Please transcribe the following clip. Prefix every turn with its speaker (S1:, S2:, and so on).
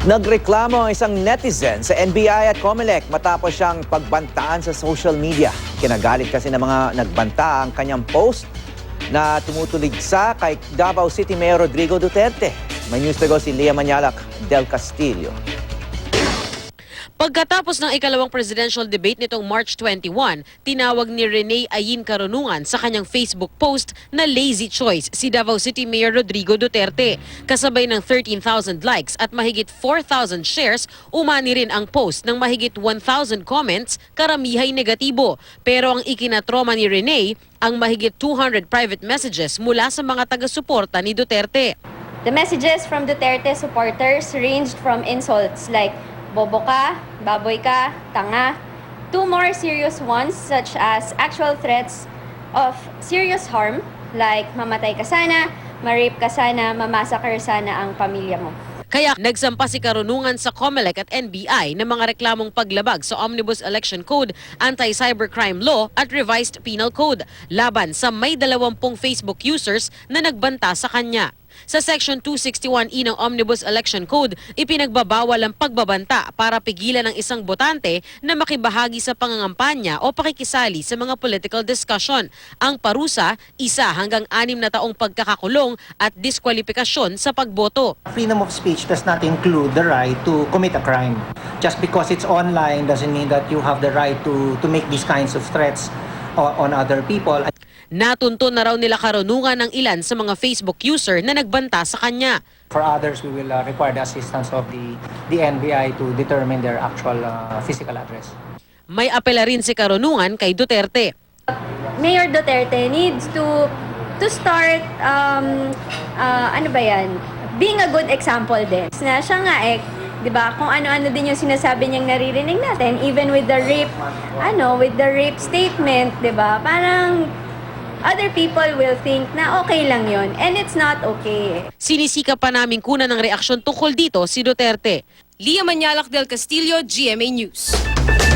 S1: Nagreklamo ang isang netizen sa NBI at COMELEC matapos siyang pagbantaan sa social media. Kinagalit kasi ng mga nagbanta ang kanyang post na tumutuligsa kay Davao City Mayor Rodrigo Duterte. May news to go si Leah Manyalak del Castillo.
S2: Pagkatapos ng ikalawang presidential debate nitong March 21, tinawag ni Rene Ayin Carunungan sa kanyang Facebook post na lazy choice si Davao City Mayor Rodrigo Duterte. Kasabay ng 13,000 likes at mahigit 4,000 shares, umani rin ang post ng mahigit 1,000 comments, karamihay negatibo. Pero ang ikinatroma ni Rene, ang mahigit 200 private messages mula sa mga taga-suporta ni Duterte.
S3: The messages from Duterte supporters ranged from insults like bobo ka, baboy ka, tanga, to more serious ones such as actual threats of serious harm like mamatay ka sana, ma-rape ka sana, mamassacre sana ang pamilya mo.
S2: Kaya nagsampa si Carunungan sa COMELEC at NBI ng mga reklamong paglabag sa Omnibus Election Code, Anti-Cybercrime Law at Revised Penal Code laban sa may 20 Facebook users na nagbanta sa kanya. Sa Section 261E ng Omnibus Election Code, ipinagbabawal ang pagbabanta para pigilan ang isang botante na makibahagi sa pangangampanya o pakikisali sa mga political discussion. Ang parusa, 1 hanggang 6 na taong pagkakakulong at diskwalipikasyon sa pagboto.
S4: Freedom of speech does not include the right to commit a crime. Just because it's online doesn't mean that you have the right to make these kinds of threats on other people.
S2: Natuntun na raw nila Carunungan ng ilan sa mga Facebook user na nagbanta sa kanya.
S4: For others, we will require the assistance of the NBI to determine their actual physical address.
S2: May apela rin si Carunungan kay Duterte.
S3: Mayor Duterte needs to start being a good example din. Na siya nga 'di ba? Kung ano-ano din yung sinasabi niyang naririnig natin, even with the rape statement, 'di ba? Parang other people will think na okay lang yon, and it's not okay.
S2: Sinisika pa namin kunan ng reaksyon tungkol dito si Duterte.
S5: Leah Manyalak del Castillo, GMA News.